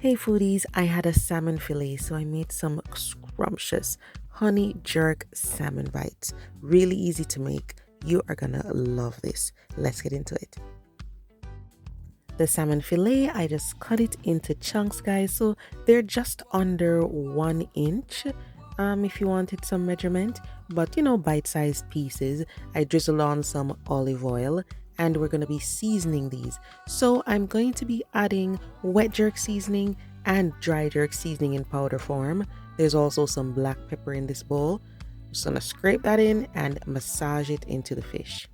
Hey foodies, I had a salmon fillet, so I made some scrumptious honey jerk salmon bites. Really easy to make. You are gonna love this. Let's get into it. The salmon fillet, I just cut it into chunks, guys, so they're just under 1 inch. If you wanted some measurement, but bite-sized pieces. I drizzle on some olive oil and we're going to be seasoning these. So I'm going to be adding wet jerk seasoning and dry jerk seasoning in powder form. There's also some black pepper in this bowl. Just gonna scrape that in and massage it into the fish.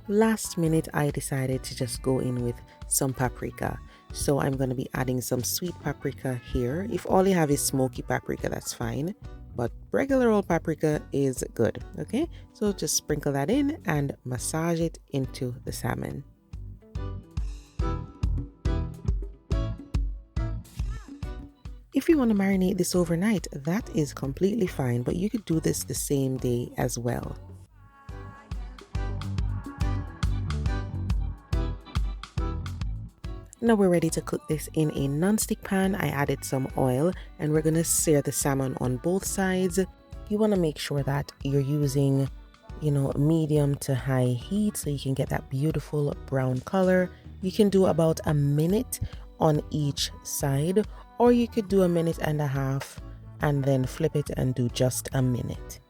Last minute, I decided to just go in with some paprika. So I'm going to be adding some sweet paprika here. If all you have is smoky paprika, that's fine. But regular old paprika is good. Okay, so just sprinkle that in and massage it into the salmon. If you want to marinate this overnight, that is completely fine, but you could do this the same day as well. Now we're ready to cook this in a non-stick pan. I added some oil and we're going to sear the salmon on both sides. You want to make sure that you're using, medium to high heat so you can get that beautiful brown color. You can do about a minute on each side, or you could do a minute and a half and then flip it and do just a minute.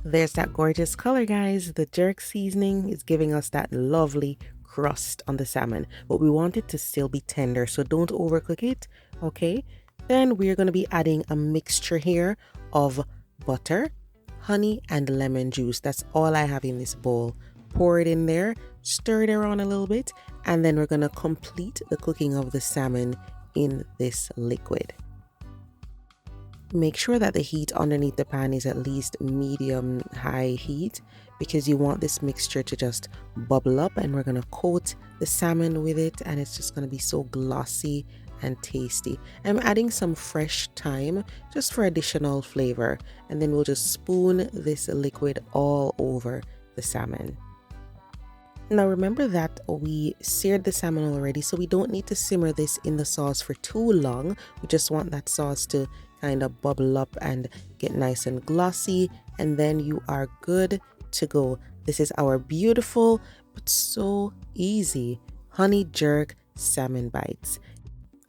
There's that gorgeous color, guys. The jerk seasoning is giving us that lovely crust on the salmon, but we want it to still be tender, so don't overcook it, okay? Then we're going to be adding a mixture here of butter, honey, and lemon juice. That's all I have in this bowl. Pour it in there, stir it around a little bit, and then we're going to complete the cooking of the salmon in this liquid. Make sure that the heat underneath the pan is at least medium high heat, because you want this mixture to just bubble up, and we're going to coat the salmon with it and it's just going to be so glossy and tasty. I'm adding some fresh thyme just for additional flavor, and then we'll just spoon this liquid all over the salmon. Now remember that we seared the salmon already, so we don't need to simmer this in the sauce for too long. We just want that sauce to kind of bubble up and get nice and glossy, and then you are good to go. This is our beautiful but so easy honey jerk salmon bites.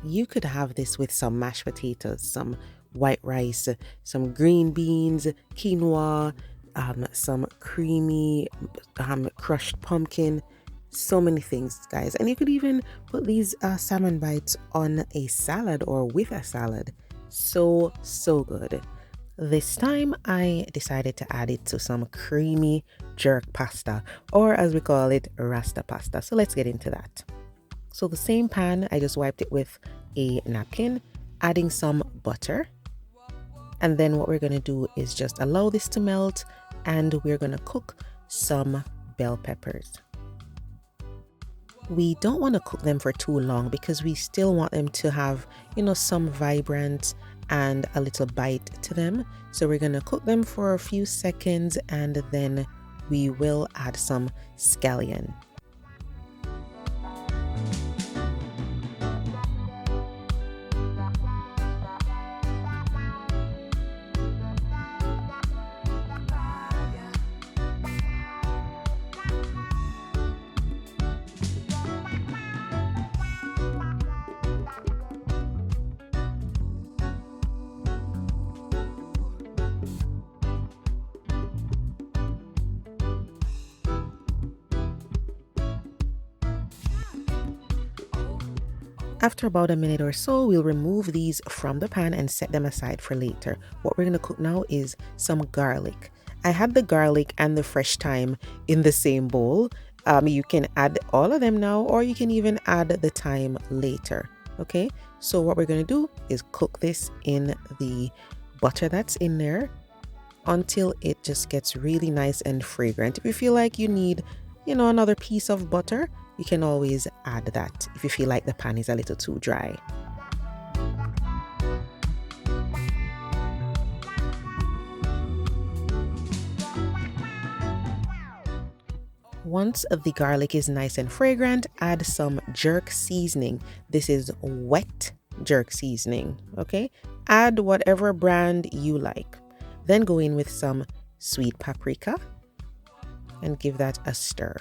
You could have this with some mashed potatoes, some white rice, some green beans, quinoa, some creamy crushed pumpkin, so many things, guys. And you could even put these salmon bites on a salad or with a salad. So good. This time I decided to add it to some creamy jerk pasta, or as we call it, Rasta pasta. So let's get into that. So the same pan, I just wiped it with a napkin, adding some butter. And then what we're going to do is just allow this to melt, and we're going to cook some bell peppers. We don't want to cook them for too long because we still want them to have, some vibrance and a little bite to them. So we're going to cook them for a few seconds, and then we will add some scallion. After about a minute or so, we'll remove these from the pan and set them aside for later. What we're going to cook now is some garlic. I had the garlic and the fresh thyme in the same bowl. You can add all of them now, or you can even add the thyme later. Okay, so what we're going to do is cook this in the butter that's in there until it just gets really nice and fragrant. If you feel like you need, another piece of butter, you can always add that if you feel like the pan is a little too dry. Once the garlic is nice and fragrant, add some jerk seasoning. This is wet jerk seasoning, okay? Add whatever brand you like. Then go in with some sweet paprika and give that a stir.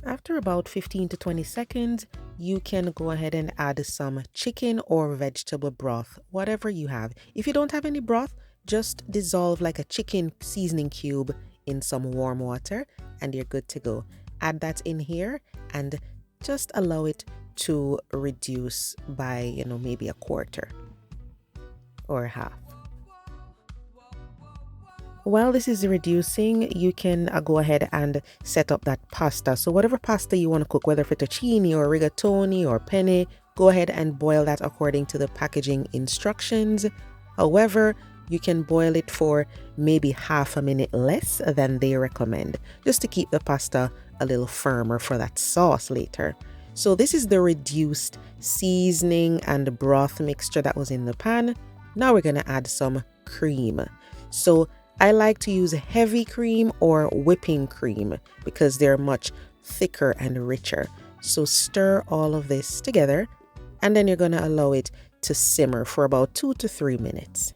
After about 15 to 20 seconds, you can go ahead and add some chicken or vegetable broth, whatever you have. If you don't have any broth, just dissolve like a chicken seasoning cube in some warm water and you're good to go. Add that in here and just allow it to reduce by, maybe a quarter or half. While this is reducing, you can go ahead and set up that pasta. So whatever pasta you want to cook, whether fettuccine or rigatoni or penne, go ahead and boil that according to the packaging instructions. However, you can boil it for maybe half a minute less than they recommend, just to keep the pasta a little firmer for that sauce later. So this is the reduced seasoning and broth mixture that was in the pan. Now we're going to add some cream. So I like to use heavy cream or whipping cream because they're much thicker and richer. So stir all of this together and then you're going to allow it to simmer for about 2 to 3 minutes.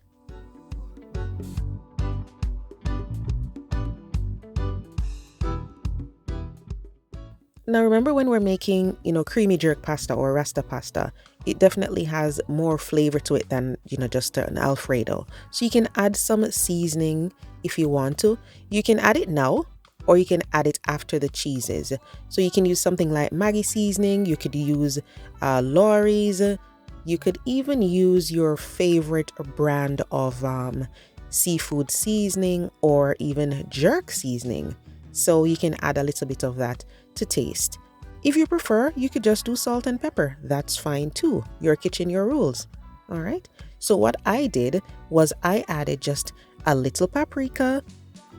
Now remember when we're making, creamy jerk pasta or Rasta pasta, it definitely has more flavor to it than, just an Alfredo. So you can add some seasoning if you want to. You can add it now or you can add it after the cheeses. So you can use something like Maggi seasoning. You could use Lawry's. You could even use your favorite brand of seafood seasoning or even jerk seasoning. So you can add a little bit of that to taste. If you prefer, you could just do salt and pepper. That's fine too. Your kitchen, your rules. All right. So what I did was I added just a little paprika,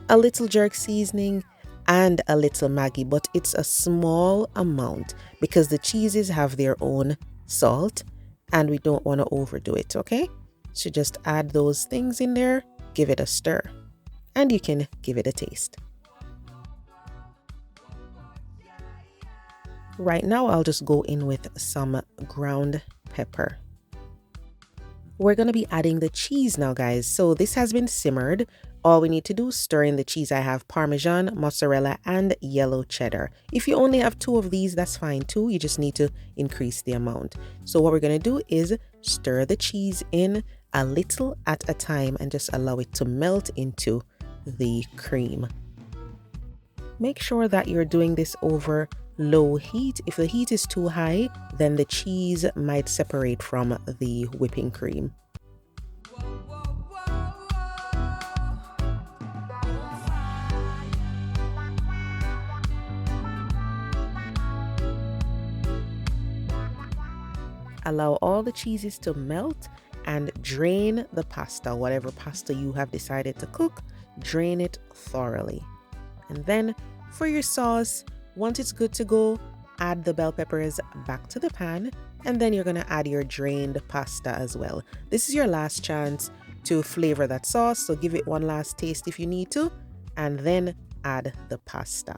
a little jerk seasoning, and a little Maggi, but it's a small amount because the cheeses have their own salt and we don't want to overdo it. Okay. So just add those things in there, give it a stir, and you can give it a taste. Right now, I'll just go in with some ground pepper. We're going to be adding the cheese now, guys. So this has been simmered. All we need to do is stir in the cheese. I have Parmesan, mozzarella, and yellow cheddar. If you only have 2 of these, that's fine too. You just need to increase the amount. So what we're going to do is stir the cheese in a little at a time and just allow it to melt into the cream. Make sure that you're doing this over low heat. If the heat is too high, then the cheese might separate from the whipping cream. Allow all the cheeses to melt and drain the pasta, whatever pasta you have decided to cook, drain it thoroughly. And then for your sauce, once it's good to go, add the bell peppers back to the pan, and then you're going to add your drained pasta as well. This is your last chance to flavor that sauce, so give it one last taste if you need to, and then add the pasta.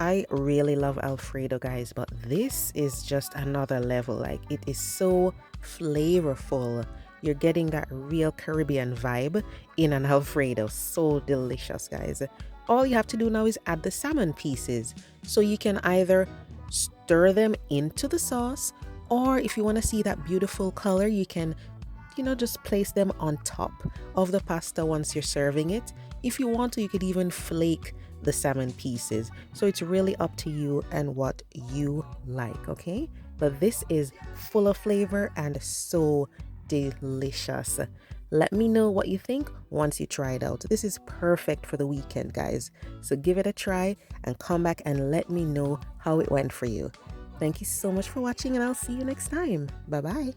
I really love Alfredo, guys, but this is just another level. Like, it is so flavorful. You're getting that real Caribbean vibe in an Alfredo. So delicious, guys. All you have to do now is add the salmon pieces. So you can either stir them into the sauce, or if you want to see that beautiful color, you can just place them on top of the pasta once you're serving it. If you want to, you could even flake the salmon pieces. So it's really up to you and what you like, okay? But this is full of flavor and so delicious. Let me know what you think once you try it out. This is perfect for the weekend, guys. So give it a try and come back and let me know how it went for you. Thank you so much for watching, and I'll see you next time. Bye-bye.